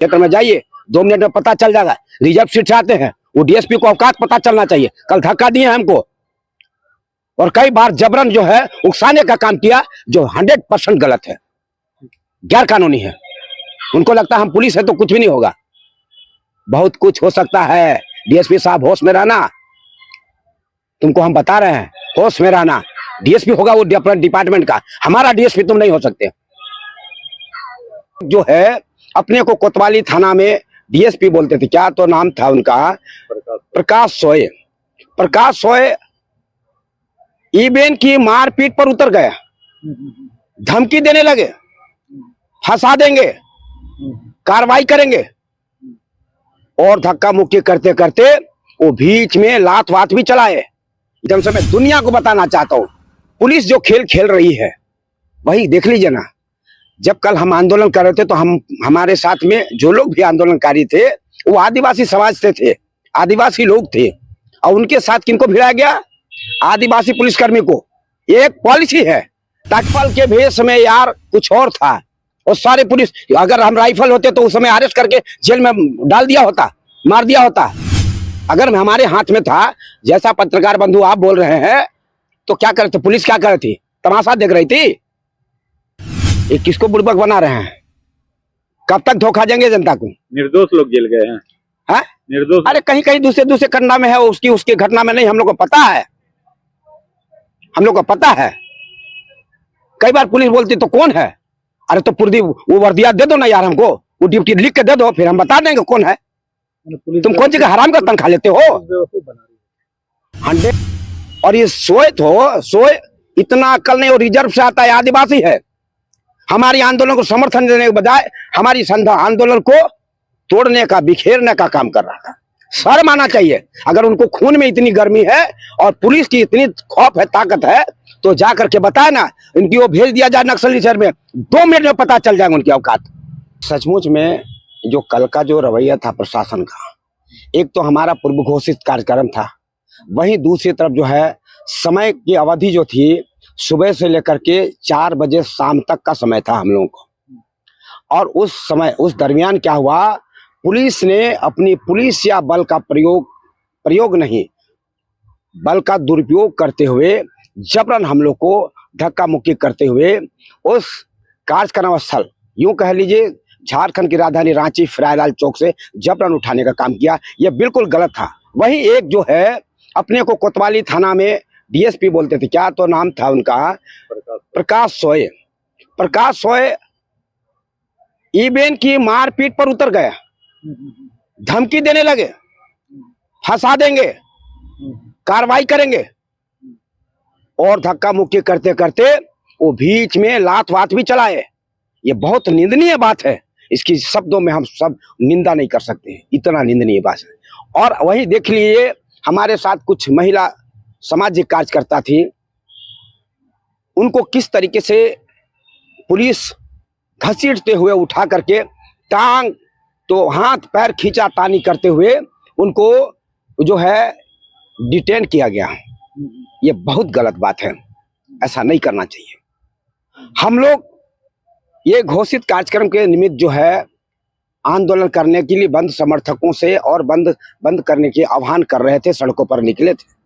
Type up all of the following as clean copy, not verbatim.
क्षेत्र में जाइए, 2 मिनट में पता चल जाएगा। रिजर्व सीट से आते हैं, वो डीएसपी को औकात पता चलना चाहिए। कल धक्का दिए हमको और कई बार जबरन जो है उकसाने का काम किया, जो 100% गलत है, गैर कानूनी है। उनको लगता है हम पुलिस है तो कुछ भी नहीं होगा। बहुत कुछ हो सकता है। डीएसपी साहब होश में रहना, तुमको हम बता रहे हैं, होश में रहना। डीएसपी होगा वो अपना डिपार्टमेंट का, हमारा डीएसपी तुम नहीं हो सकते। जो है अपने को कोतवाली थाना में डीएसपी बोलते थे, क्या तो नाम था उनका, प्रकाश सोए। प्रकाश सोए ईबेन की मारपीट पर उतर गया, धमकी देने लगे, फंसा देंगे, कार्रवाई करेंगे, और धक्का मुक्की करते करते वो बीच में लात वात भी चलाए। जब से मैं दुनिया को बताना चाहता हूं, पुलिस जो खेल खेल रही है वही देख लीजिए ना। जब कल हम आंदोलन कर रहे थे तो हमारे साथ में जो लोग भी आंदोलनकारी थे वो आदिवासी समाज से थे, आदिवासी लोग थे, और उनके साथ किनको भिड़ाया गया? आदिवासी पुलिसकर्मी को। एक पॉलिसी है, टकपल के भेष में यार कुछ और था, और सारे पुलिस, अगर हम राइफल होते तो उस समय अरेस्ट करके जेल में डाल दिया होता, मार दिया होता। अगर हमारे हाथ में था, जैसा पत्रकार बंधु आप बोल रहे हैं, तो क्या करते? पुलिस क्या कर रही थी? तमाशा देख रही थी। ये किसको बुड़बक बना रहे हैं? कब तक धोखा देंगे जनता को? निर्दोष लोग जेल गए हैं। है? निर्दोष। अरे कहीं कहीं दूसरे घटना में है, उसकी घटना में नहीं। हम लोग को पता है, हम लोग को पता है। कई बार पुलिस बोलती तो कौन है? अरे तो पूरी वो वर्दिया दे दो ना यार हमको, वो ड्यूटी लिख के दे दो, फिर हम बता देंगे कौन है। तुम कौन जगह हराम का तनख्वाह लेते हो? 100। और ये सोए इतना अकल नहीं, और रिजर्व से आता है, आदिवासी है। हमारी आंदोलन को समर्थन देने के बजाय हमारी आंदोलन को तोड़ने का, बिखेरने का काम कर रहा था। शर्म आना चाहिए। अगर उनको खून में इतनी गर्मी है और पुलिस की इतनी खौफ है, ताकत है, तो जा करके बताए ना, इनकी वो भेज दिया जाए नक्सली शहर में, 2 मिनट में पता चल जाएगा उनकी औकात। सचमुच में जो कल का जो रवैया था प्रशासन का, एक तो हमारा पूर्व घोषित कार्यक्रम था, वहीं दूसरी तरफ जो है समय की अवधि जो थी, सुबह से लेकर के 4 बजे शाम तक का समय था हम लोगों को। और उस दरमियान क्या हुआ, पुलिस ने अपनी पुलिस या बल का प्रयोग नहीं, बल का दुरुपयोग करते हुए जबरन हम लोग को धक्का मुक्की करते हुए उस कार्यक्रम स्थल, यूं कह लीजिए झारखंड की राजधानी रांची फ्रायलाल चौक से जबरन उठाने का काम किया। यह बिल्कुल गलत था। वहीं एक जो है अपने को कोतवाली थाना में डीएसपी बोलते थे, क्या तो नाम था उनका, प्रकाश सोए। प्रकाश सोए ईबेन की मारपीट पर उतर गया, धमकी देने लगे, फंसा देंगे, कार्रवाई करेंगे, और धक्का मुक्की करते करते वो बीच में लात वात भी चलाए। ये बहुत निंदनीय बात है। इसकी शब्दों में हम सब निंदा नहीं कर सकते, इतना निंदनीय बात है। और वही देख लीजिए, हमारे साथ कुछ महिला सामाजिक कार्यकर्ता थी, उनको किस तरीके से पुलिस घसीटते हुए उठा करके टांग तो हाथ पैर खींचा तानी करते हुए उनको जो है डिटेन किया गया। ये बहुत गलत बात है, ऐसा नहीं करना चाहिए। हम लोग ये घोषित कार्यक्रम के निमित्त जो है आंदोलन करने के लिए बंद समर्थकों से और बंद करने के आह्वान कर रहे थे, सड़कों पर निकले थे,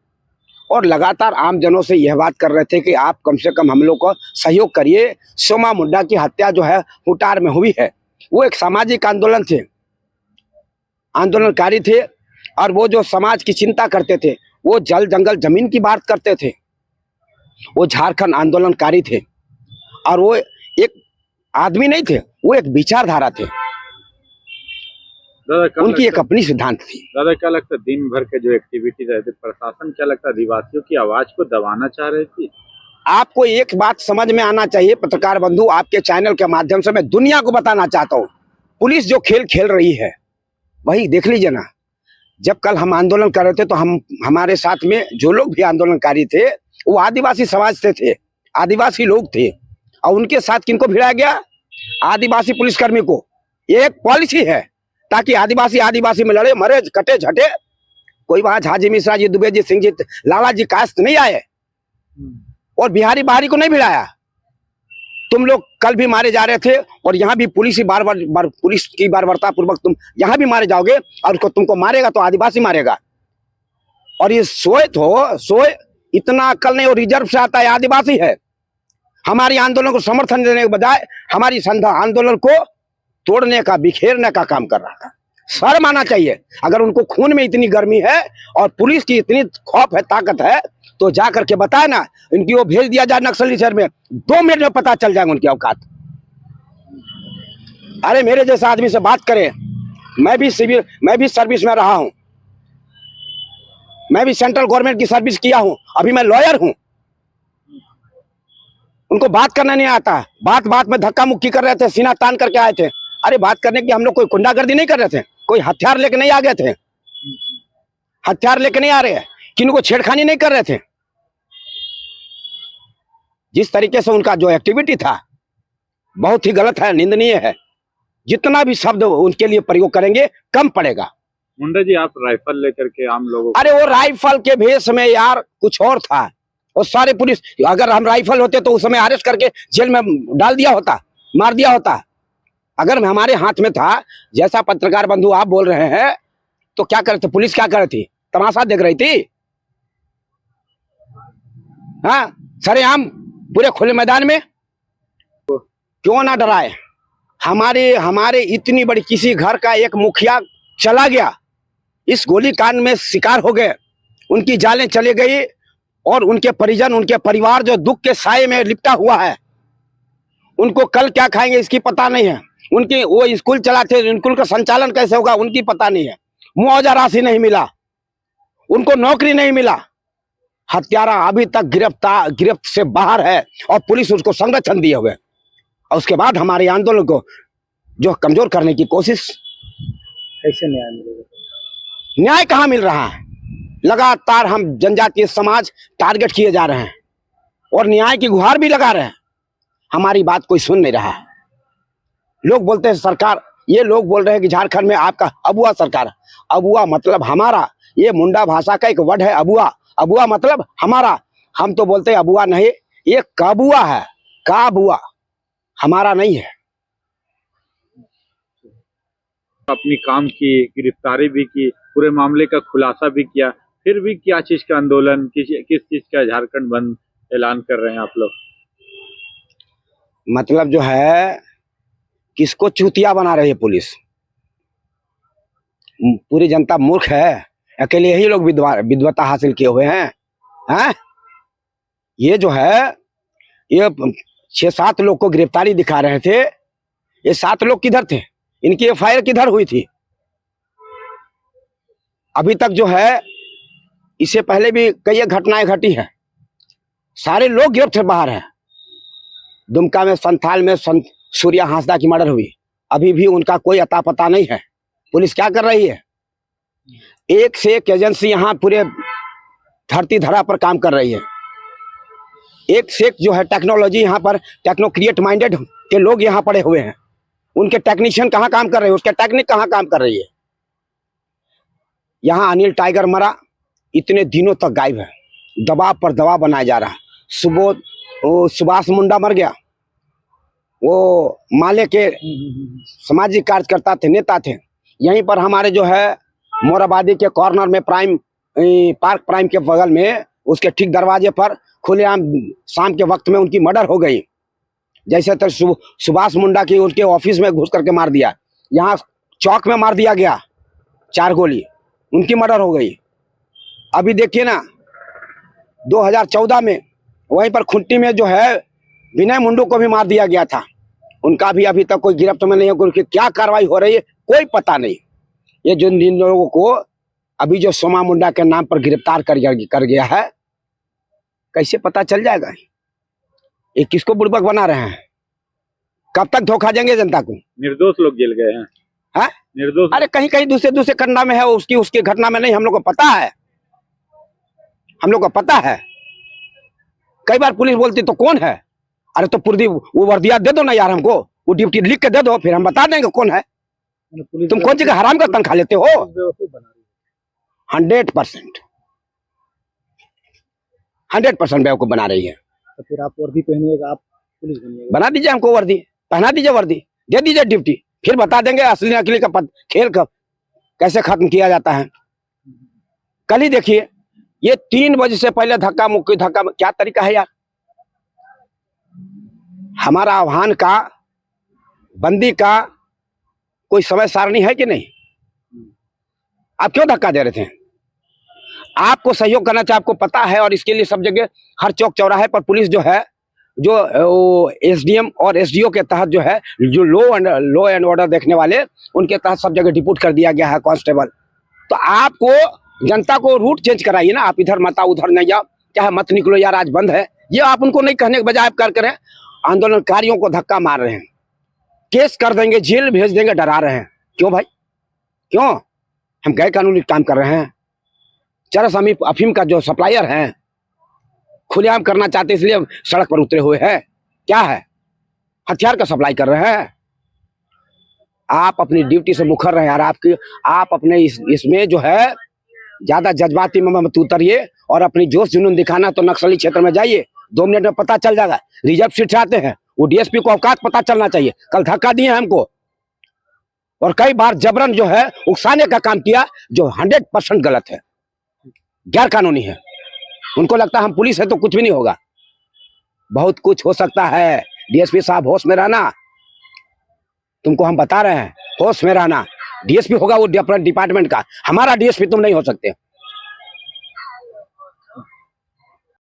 और लगातार आम जनों से यह बात कर रहे थे कि आप कम से कम हम लोग को सहयोग करिए। सोमा मुंडा की हत्या जो है हुटार में हुई है, वो एक सामाजिक आंदोलन थे, आंदोलनकारी थे, और वो जो समाज की चिंता करते थे, वो जल जंगल जमीन की बात करते थे, वो झारखंड आंदोलनकारी थे, और वो एक आदमी नहीं थे, वो एक विचारधारा थे। उनकी एक अपनी सिद्धांत थी। दादा क्या लगता है, दिन भर के जो एक्टिविटी रहते, प्रशासन क्या लगता है आदिवासियों की आवाज को दबाना चाह रही थी? आपको एक बात समझ में आना चाहिए पत्रकार बंधु, आपके चैनल के माध्यम से मैं दुनिया को बताना चाहता हूँ, पुलिस जो खेल खेल रही है वही देख लीजिए ना। जब कल हम आंदोलन कर रहे थे तो हमारे साथ में जो लोग भी आंदोलनकारी थे वो आदिवासी समाज से थे, आदिवासी लोग थे, और उनके साथ किनको भिड़ाया गया? आदिवासी पुलिसकर्मी को। एक पॉलिसी है, ताकि आदिवासी में लड़े, मरे, कटे, झटे। कोई वहां झाजी मिश्रा जी, दुबे जी, सिंह जी, लाला जी कास्त नहीं आए, और बिहारी बाहरी को नहीं भिड़ाया। तुम लोग कल भी मारे जा रहे थे और यहाँ भी पुलिस ही बार पुलिस की बर्बरता पूर्वक तुम यहाँ भी मारे जाओगे और उसको तुमको मारेगा तो आदिवासी मारेगा। और ये सोए इतना अक्ल नहीं, और रिजर्व से आता है, आदिवासी है। हमारी आंदोलन को समर्थन देने के बजाय हमारी आंदोलन को तोड़ने का, बिखेरने का काम कर रहा था। शर्म आना चाहिए। अगर उनको खून में इतनी गर्मी है और पुलिस की इतनी खौफ है, ताकत है, तो जा करके बताए ना, इनकी वो भेज दिया जाए नक्सली शहर में, 2 मिनट में पता चल जाएगा उनकी औकात। अरे मेरे जैसा आदमी से बात करे, मैं भी सर्विस में रहा हूं, मैं भी सेंट्रल गवर्नमेंट की सर्विस किया हूं, अभी मैं लॉयर हूं। उनको बात करना नहीं आता, बात में धक्का मुक्की कर रहे थे, सीना तान करके आए थे। अरे बात करने की हम लोग कोई गुंडागर्दी नहीं कर रहे थे, कोई हथियार लेके नहीं आ गए थे, हथियार लेके नहीं आ रहे, किनको छेड़खानी नहीं कर रहे थे। जिस तरीके से उनका जो एक्टिविटी था बहुत ही गलत है, निंदनीय है। जितना भी शब्द उनके लिए प्रयोग करेंगे कम पड़ेगा। मुंडा जी, आप राइफल लेकर के आम लोगों अरे वो राइफल के भेष में यार कुछ और था। और सारे पुलिस, अगर हम राइफल होते तो उस समय अरेस्ट करके जेल में डाल दिया होता, मार दिया होता। अगर हमारे हाथ में था, जैसा पत्रकार बंधु आप बोल रहे हैं, तो क्या करते? पुलिस क्या कर रही थी? तमाशा देख रही थी? हाँ, सरेआम पूरे खुले मैदान में। क्यों ना डराए? हमारे इतनी बड़ी, किसी घर का एक मुखिया चला गया, इस गोलीकांड में शिकार हो गए, उनकी जानें चली गई, और उनके परिजन, उनके परिवार जो दुख के साए में लिपटा हुआ है, उनको कल क्या खाएंगे इसकी पता नहीं है। उनकी वो स्कूल चलाते, स्कूल का संचालन कैसे होगा उनकी पता नहीं है। मुआवजा राशि नहीं मिला, उनको नौकरी नहीं मिला। हत्यारा अभी तक गिरफ्त से बाहर है और पुलिस उसको संरक्षण दिए हुए, और उसके बाद हमारे आंदोलन को जो कमजोर करने की कोशिश। कैसे न्याय मिलेगा? न्याय कहाँ मिल रहा है? लगातार हम जनजातीय समाज टारगेट किए जा रहे हैं और न्याय की गुहार भी लगा रहे हैं। हमारी बात कोई सुन नहीं रहा है। लोग बोलते हैं सरकार, ये लोग बोल रहे हैं कि झारखंड में आपका अबुआ सरकार। अबुआ मतलब हमारा, ये मुंडा भाषा का एक वर्ड है अबुआ। अबुआ मतलब हमारा। हम तो बोलते हैं अबुआ नहीं, ये काबुआ है, काबुआ, हमारा नहीं है। अपनी काम की, गिरफ्तारी भी की, पूरे मामले का खुलासा भी किया, फिर भी क्या चीज का आंदोलन, किस चीज का झारखंड बंद ऐलान कर रहे हैं आप लोग? मतलब जो है, किसको चूतिया बना रही है पुलिस? पूरी जनता मूर्ख है, अकेले यही लोग विद्वता हासिल किए हुए हैं। हैं? ये जो है, ये 6-7 लोग को गिरफ्तारी दिखा रहे थे। ये 7 लोग किधर थे? इनकी एफआईआर किधर हुई थी? अभी तक जो है, इससे पहले भी कई घटनाएं घटी हैं, सारे लोग गिरफ्त से बाहर हैं। दुमका में, संथाल में सूर्या हांसदा की मर्डर हुई, अभी भी उनका कोई अता पता नहीं है। पुलिस क्या कर रही है? एक से एक एजेंसी यहाँ पूरे धरती धरा पर काम कर रही है। एक से एक जो है टेक्नोलॉजी यहाँ पर, टेक्नो क्रिएट माइंडेड के लोग यहाँ पड़े हुए हैं। उनके टेक्नीशियन कहाँ काम कर रहे हैं? उसके टेक्निक कहाँ काम कर रही है? यहाँ अनिल टाइगर मरा, इतने दिनों तक गायब है, दबाव पर दबाव बनाया जा रहा है। सुभाष मुंडा मर गया, वो माले के सामाजिक कार्यकर्ता थे, नेता थे। यहीं पर हमारे जो है मोराबादी के कॉर्नर में पार्क प्राइम के बगल में, उसके ठीक दरवाजे पर खुलेआम शाम के वक्त में उनकी मर्डर हो गई। जैसे तो सुभाष मुंडा की उनके ऑफिस में घुस करके मार दिया, यहाँ चौक में मार दिया गया 4 गोली, उनकी मर्डर हो गई। अभी देखिए ना, 2014 में वहीं पर खुंटी में जो है विनय मुंडू को भी मार दिया गया था, उनका भी अभी तक कोई गिरफ्त में नहीं है। उनकी क्या कार्रवाई हो रही है कोई पता नहीं। ये जिन लोगों को अभी जो सोमा मुंडा के नाम पर गिरफ्तार कर गया है, कैसे पता चल जाएगा ये किसको बुड़बक बना रहे हैं? कब तक धोखा देंगे जनता को? निर्दोष लोग जेल गए हैं। हाँ? निर्दोष। अरे कहीं दूसरे घटना में है, उसकी घटना में नहीं। हम लोग को पता है, हम लोग को पता है। कई बार पुलिस बोलती तो कौन है? अरे तो पूरी वो वर्दिया दे दो ना यार, हमको वो ड्यूटी लिख के दे दो, फिर हम बता देंगे कौन है। तुम कौन सी का हराम का तनख्वाह लेते हो? 100% बेवकूफ बना रही है। तो फिर आप वर्दी पहनिएगा, आप पुलिस बनिएगा। बना दीजिए, हमको वर्दी पहना दीजिए, वर्दी दे दीजिए ड्यूटी, फिर बता देंगे असली नकली का खेल का कैसे खत्म किया जाता है। कल ही देखिए, ये 3 बजे से पहले धक्का मुक्की क्या तरीका है यार। हमारा आह्वान का, बंदी का कोई समय सारणी है कि नहीं? आप क्यों धक्का दे रहे थे? आपको सहयोग करना चाहिए, आपको पता है, और इसके लिए सब जगह हर चौक चौराहे पर पुलिस जो है, जो एसडीएम और एसडीओ के तहत जो है, जो लॉ एंड ऑर्डर देखने वाले, उनके तहत सब जगह डिप्यूट कर दिया गया है कांस्टेबल। तो आपको जनता को रूट चेंज कराइए ना, आप इधर मत आओ उधर नहीं जाओ, क्या है मत निकलो यार आज बंद है, ये आप उनको नहीं कहने के बजाय आप कर रहे हैं, आंदोलनकारियों को धक्का मार रहे हैं, केस कर देंगे, जेल भेज देंगे, डरा रहे हैं। क्यों भाई, क्यों? हम गैर कानूनी काम कर रहे हैं? चरस अफीम का जो सप्लायर है खुलेआम करना चाहते इसलिए सड़क पर उतरे हुए हैं? क्या है, हथियार का सप्लाई कर रहे हैं? आप अपनी ड्यूटी से मुखर रहे हैं, आप अपने इसमें जो है ज्यादा जज्बाती में मत उतरिए, और अपनी जोश जुनून दिखाना तो नक्सली क्षेत्र में जाइए, 2 मिनट में पता चल जाएगा। रिजर्व सीट आते हैं, वो डीएसपी को औकात पता चलना चाहिए। कल धक्का दिए हमको, और कई बार जबरन जो है उकसाने का काम किया, जो 100% गलत है, गैर कानूनी है। उनको लगता है हम पुलिस है तो कुछ भी नहीं होगा, बहुत कुछ हो सकता है। डीएसपी साहब होश में रहना, तुमको हम बता रहे हैं, होश में रहना। डीएसपी होगा वो अपने डिपार्टमेंट का, हमारा डीएसपी तुम नहीं हो सकते।